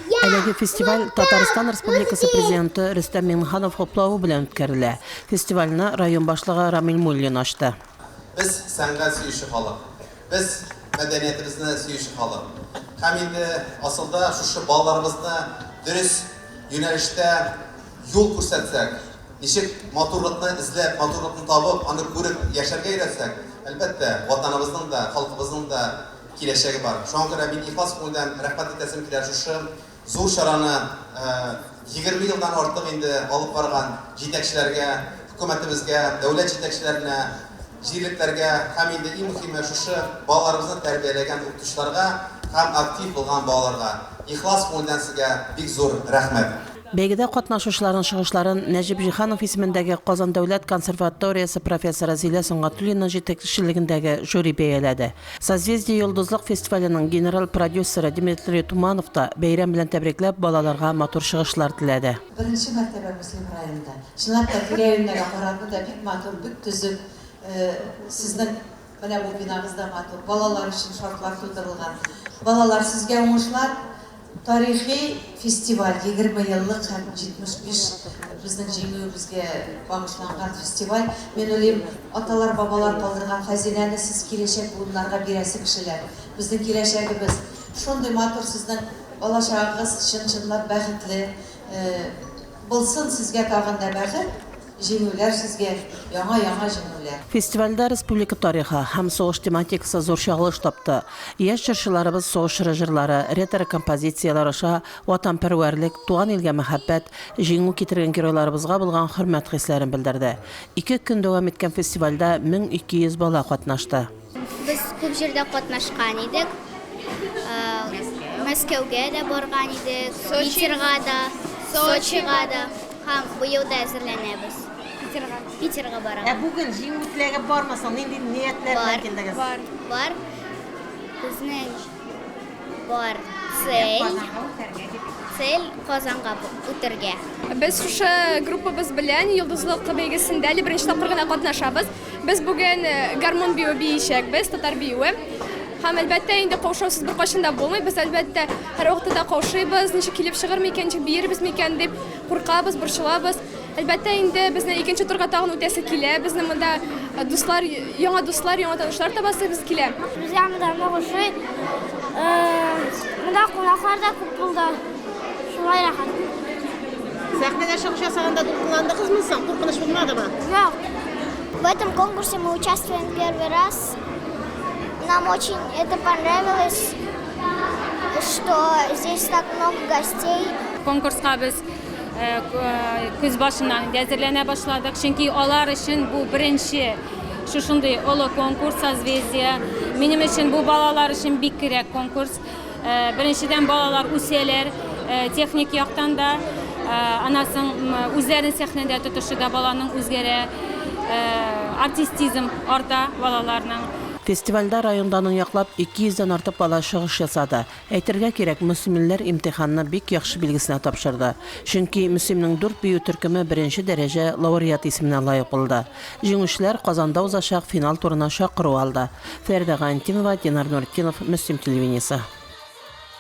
Әлеге фестиваль Татарстан Республикасы президенты Рөстәм Миңнеханов хуплавы белән үткәрелә. Фестивальне район башлыгы Рамил Муллин ачты. Biz сәнгать сөюче халык. Biz мәдәниятебезне сөюче халык. Һәм инде асылда шушы балаларыбызны дөрес юнәлештә юл күрсәтсәк, ничек матурлыкны эзләп, матурлыкны табып, аны күреп яшәргә өйрәтсәк, әлбәттә, ватаныбызның да, халкыбызның да киләчәге бар. Шуңа күрә мин ихлас күңелдән рәхмәт итәсем килә шушы зур чараны 20 елдан артык инде алып барган җитәкчеләргә, хөкүмәтебезгә, дәүләт җитәкчеләренә, җирлекләргә һәм инде иң мөһиме шушы балаларыбызны тәрбияләгән укытучыларга һәм актив булган балаларга ихлас күңелдән сезгә бик зур рәхмәт. Бәйгедә катнашучыларның чыгышларын Нәҗип Җиһанов исемендәге Казан дәүләт консерваториясе профессоры Зилә Сөнгатуллина җитәкчелегендәге жюри бәяләде. Созвездие йолдызлык фестиваленең генераль продюсеры Дмитрий Туманов та бәйрәм белән тәбрикләп балаларга матур чыгышлар теләде. Беренче мәртәбә Муслим районында. Чынлап та тирә-юньнәргә карап да бик матур, бик төзек. Сезнең менә бу бинагызда матур балалар өчен шартлар тудырылган. Балалар сезгә уңышлар. Тарихи фестиваль 20 еллык һәм 75 безнең җиңүебезгә багышланган фестиваль. Мен уйлыйм, аталар, бабалар калдырган хәзинәне сез киләчәк буыннарга бирәсе кешеләр. Безнең киләчәгебез шундый матур, сезнең балачагыгыз чын-чынлап бәхетле булсын, сезгә тагын да бәхет. Җиңүләр сезгә, яңа җиңүләр. Фестивальдә республика тарихы һәм сугыш тематикасы зур чагылыш тапты. Яшь җырчыларыбыз сугыш җырлары, ретро композицияләр аша ватанпәрвәрлек, туган илгә мәхәббәт, җиңү китергән геройларыбызга булган хөрмәт хисләрен белдерде. 2 көн дәвам иткән фестивальдә 1200 бала катнашты. Без күп җирдә катнашкан идек. Мәскәүгә дә барган идек, Питерга да, Сочига да. Һәм быел да әзерләнәбез. Питерга барам. Бүген җиңү теләге бармасаң, нинди ниятләр белән килдегез? Бар. Безнең бар цель Казанга үтәргә. Без шушы группабыз белән йолдызлык бәйгесендә беренче тапкыр гына катнашабыз. Без бүген гармон бию биючәкбез, татар биюе. Һәм әлбәттә инде каушаусыз бер кашын да булмый. Без әлбәттә һәр вакытта каушыйбыз, ничек килеп чыгыр микән, ничек биербез микән дип куркабыз, борчылабыз. Әлбәттә инде безне икенче турга тагын үтәсе килә. Безнең монда дуслар, яңа танышлар табасы без килә. Безгә монда каушый. Монда кунаклар да күп булды. Шулай рәхәт. Сәхнәдә чыгыш ясаганда дулкынландыгызмы соң? Куркыныч булмадымы? Нет. В этом конкурсе мы участвуем первый раз. Нам очень это понравилось, что здесь так много гостей. Конкурска biz күз башыннан әзерләнә башладык. Чөнки алар өчен бу беренче шушындый олы конкурс созвездие. Минем өчен бу балалар өчен бик кирәк конкурс. Беренчедән балалар үсәләр, техник яктан да, анасын үзләрен сәхнәдә тотышы да баланың үзгәрә, артистизм арта балаларның. Фестивальдә райондан яклап 200-дән артык бала чыгыш ясады. Әйтергә кирәк, мөселманнар имтиханны бик яхшы билгесенә тапшырды. Чөнки мөселманның 4 бию төркеме беренче дәрәҗә лауреат исеменә лаек булды. Җиңүчеләр Казанда узачак финал турына чакыру алды. Фәридә Гантинова, Динар Нуртдинов, Мөслим телевидениесе.